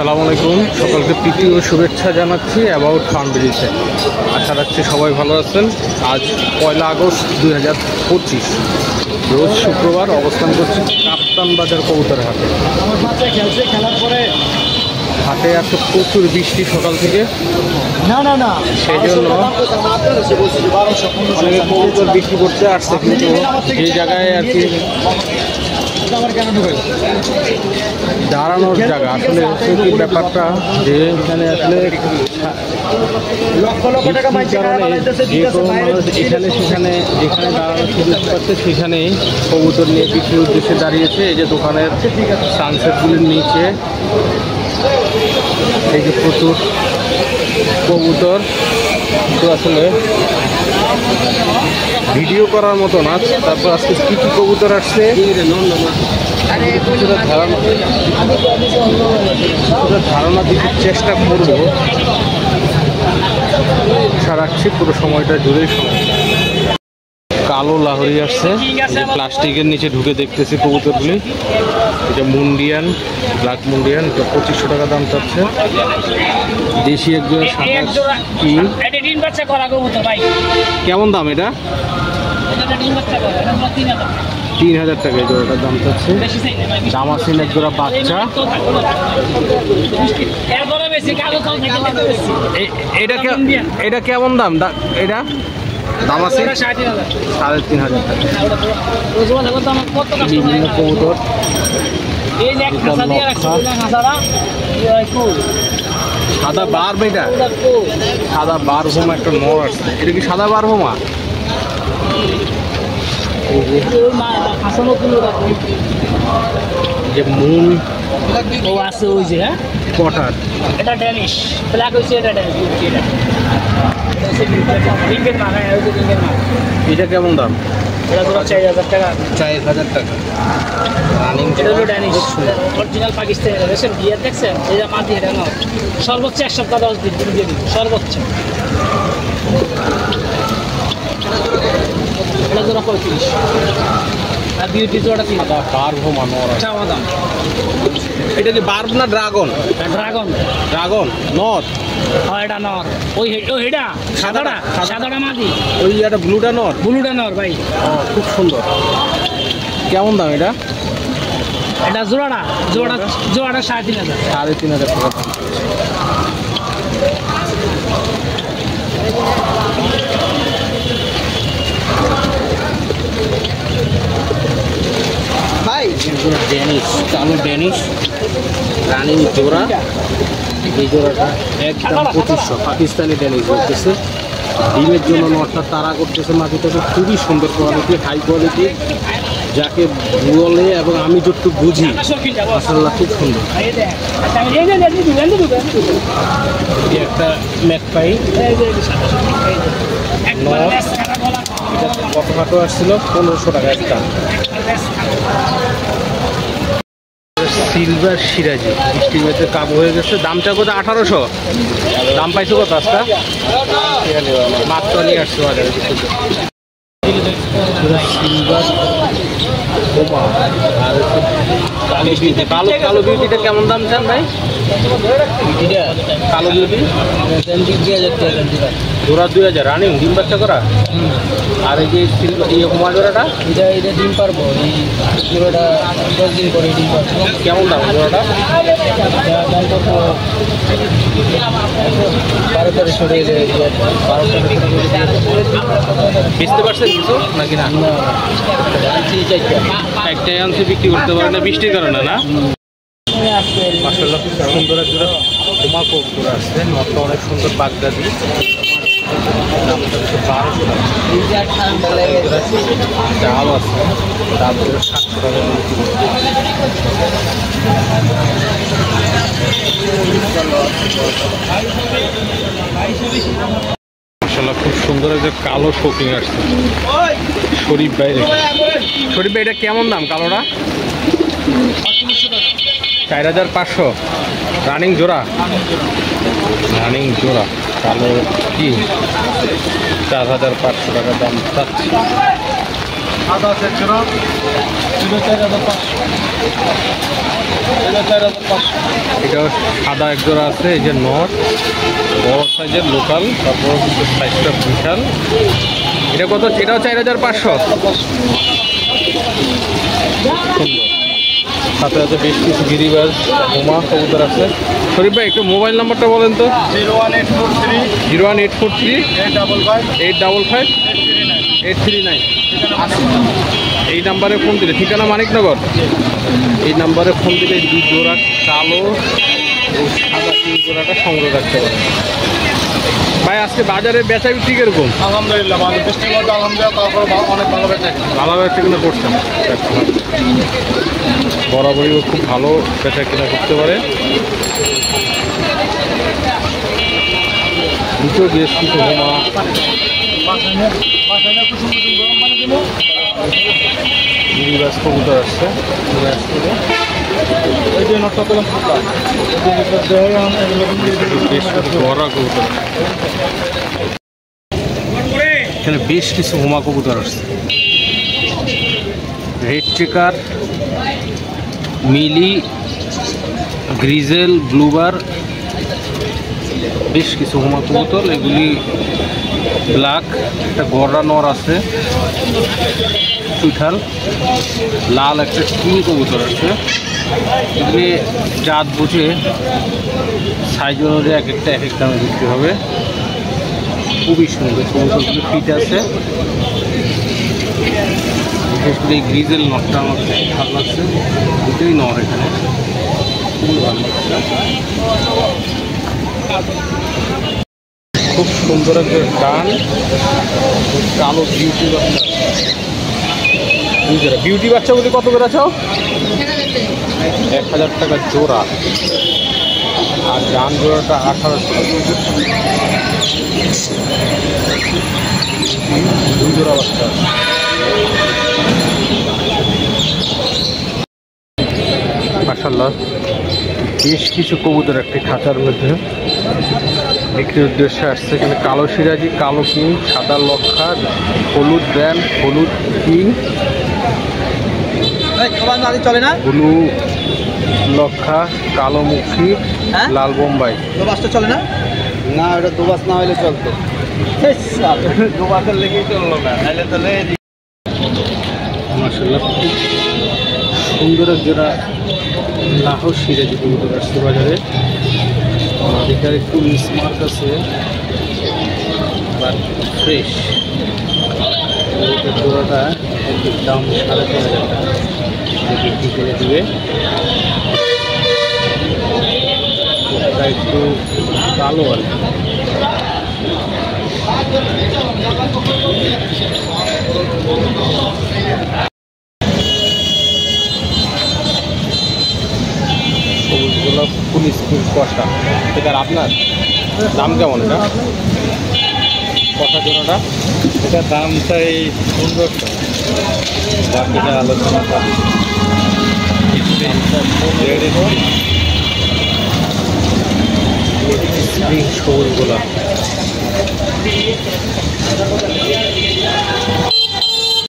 আসসালামু আলাইকুম, সকলকে প্রীতি ও শুভেচ্ছা জানাচ্ছি অ্যাবাউট ফার্ম ব্রিজে। আশা রাখছি সবাই ভালো আছেন। আজ 1 আগস্ট 2025 রোজ শুক্রবার, অবস্থান করছি কাপ্তান বাজার কবুতর হাটে। হাটে আছে প্রচুর বৃষ্টি সকাল থেকে, সেই জন্য অনেকে কবুতর বিক্রি করতে আসছে, কিন্তু যে জায়গায় আর কি দাঁড়ানোর জায়গা আসলে হচ্ছে কি ব্যাপারটা, যে এখানে আসলে কারণে যে কোনো মানুষ এখানে সেখানে যেখানে দাঁড়ানোর সুযোগ পাচ্ছে সেখানেই কবুতর নিয়ে বিক্রির উদ্দেশ্যে দাঁড়িয়েছে। এই যে দোকানের সানসেটগুলির নিচে এই যে প্রচুর কবুতর, তো আসলে ভিডিও করার মতো না। তারপর আজকে কী কী কবুতর আসছে কিছুটা ধারণা দিতে চেষ্টা করব। আশা রাখছি পুরো সময়টা জুড়েই কালো লাহরি আসছে, প্লাস্টিকের নিচে ঢুকে দেখতেছি কবুতরগুলি। এটা মুন্ডিয়ান, ব্ল্যাক মুন্ডিয়ান, এটা 2500 টাকা দাম চাচ্ছে। দেশি একজন কেমন দাম? এটা 3000 টাকা এই জোড়াটার দাম চাচ্ছে। দামাসিন এক জোড়া বাচ্চা। এটা কেমন দাম? এটা দামাসিন 3500 টাকা। বিভিন্ন কবুতর, সাদা বার, এটা সাদা বার হোমা একটা নর আসছে। এটা কি সাদা বার হোমা? যে মুন ও আছে ওই যে কটার, এটা ড্যানিশ ব্ল্যাক হইছে, এটা ড্যানিশ। এটা কেমন দাম? এটা পুরো 4000 টাকা। 4000 টাকা রানিং। এটা হলো ড্যানিশ অরিজিনাল পাকিস্তানি। দেখেন বিয়ার দেখছেন? এই যে মাটি, এটা না সর্বোচ্চ 1 সপ্তাহ 10 দিন তুমি দিয়ে দিন সর্বোচ্চ। এটা জোড়া 35। আর বিউটি জোড়া 3 টাকা। বার্ভ মানোর চাওয়া দাম। এটা কি বার্ভ না ড্রাগন? ড্রাগন। ড্রাগন নর। হ্যাঁ এটা নর। ওই এটা সাদাটা, সাদাটা মাদি। ওই এটা ব্লুটা নর। ব্লুটা নর ভাই। খুব সুন্দর। কেমন দাম এটা? এটা জোড়াটা 3500। 3500 টাকা। ড্যানিশ, কালো ড্যানিশ রানিং জোড়া। এই জোড়াটা একদম 2500। পাকিস্তানি ড্যানিশ বলতেছে। ডিমের জন্য নটটা তাড়া করতেছে মাটিটাকে। খুবই সুন্দর কোয়ালিটি, হাই কোয়ালিটি, যাকে বলে এবং আমি যতটুকু বুঝি মাশাআল্লাহ খুব সুন্দর। একটা ম্যাকপাই নট, এটা কত হাটো আসছিল? 1500 টাকা একটা। সিলভার সিরাজি বৃষ্টির মধ্যে কাবু হয়ে গেছে। দামটা কত? 1800। দাম পাইছো কত আজকে? মাত্র নিয়ে আসছো বাজারে। সিলভার আর কালো বিউটি। কালো বিউটিটা কেমন দাম চান ভাই? কালো বিউটি 2000 টাকা জোড়া। 2000 রানিং, ডিম বাচ্চা করা। আর এই যে সিলভার হোমা জোড়াটা, এটা ডিম পারবো। এই জোড়াটা 10 দিন পরে ডিম পারবো। কেমন দাম জোড়াটা? দাম কত? 1200 বেচতে পারছেন কিছু নাকি না? একটাই আনছে, বিক্রি করতে পারে না বৃষ্টির কারণে না। মাশাআল্লাহ খুব সুন্দর এক জোড়া হোমা কবুতর আসছে। নটটা অনেক সুন্দর, বাগদাদি। দাম হচ্ছে 1200 টাকা। ডাব আছে, ডাব 700 টাকা। মাশাআল্লাহ খুব সুন্দর একটা কালো শৌকিং আসছে শরীফ ভাই। শরীফ ভাই এটা কেমন দাম কালোটা? 4500 রানিং জোড়া। রানিং জোড়া কালো কি 4500 টাকা দাম চাচ্ছি। এটা সাদা এক জোড়া আছে, এই যে নট বড় সাইজের লোকাল, তারপর সাইজটা বিশাল। এটা কত? এটাও 4500। সুন্দর। সাথে সাথে বেশ কিছু গিরিবাজ হোমা কবুতর আছে। শরীফ ভাই একটু মোবাইল নাম্বারটা বলেন তো। 01843 855 839। এই নাম্বারে ফোন দিলে, ঠিকানা মানিকনগর, এই নাম্বারে ফোন দিলে 2 জোড়া কালো ও সাদা 3 জোড়াটা সংগ্রহ রাখতে পারে। ভাই আজকে বাজারে বেচা বিক্রি কিরকম? আলহামদুলিল্লাহ ভালো, বৃষ্টির মধ্যে আলহামদুলিল্লাহ তারপর অনেক ভালো বেচা কিনা করছেন। বরাবরই খুব ভালো বেচা কিনা করতে পারে। দুটো বেশ কিছু হোমা গিরিবাজ কবুতর আসছে। এখানে বেশ কিছু হোমা কবুতর আসছে। রেড চেকার, মিলি, গ্রিজেল, ব্লুবার, বেশ কিছু হোমা কবুতর। এগুলি ব্ল্যাক, একটা গড়া নর আছে, চুইঠাল, লাল একটা কিং কবুতর আছে। এগুলি জাত বুঝে সাইজ অনুযায়ী এক একটা এক এক দামে বিক্রি হবে। খুবই সুন্দর কবুতরগুলি ফিট আছে। বিশেষ করে এই গ্রিজেল নটটা আমার ভালো লাগছে, দুটোই নর এখানে, খুবই ভালো লাগছে। খুব সুন্দর একটা ডান কালো বিউটি বাচ্চা। বিউটি বাচ্চাগুলি কত করে আছো? 1000 টাকা জোড়া, আর ডান জোড়াটা 1800। 2 জোড়া বাচ্চা। মাশাআল্লাহ বেশ কিছু কবুতর একটি খাঁচার মধ্যে বিক্রির উদ্দেশ্যে আসছে। এখানে কালো সিরাজি, কালো কিং, সাদা লক্ষা, হলুদ ব্যান্ড, হলুদ কিং, চলে না, ব্লু লক্ষা, কালো মুখী, লাল বোম্বাই। দুবাসটা চলে না? না, ওটা দুবাস না হলে চলতো। দুবাসের লেগেই চললো না, তাহলে চলে। মাশাআল্লাহ খুব সুন্দর এক জোড়া লাহোর সিরাজি কবুতর আসছে বাজারে। এটার একটু মিসমার্ক আছে, বাট ফ্রেশ। জোড়াটা দাম 3500 টাকা বিক্রি করে দেবে। এটা একটু কালো আর সবুজগুলো ফুল স্কুল কষা। এটা আপনার দাম কেমন? এটা কষা জোড়াটা, এটা দামটা এই 1500, বাকিটা আলোচনা সবুজগুলো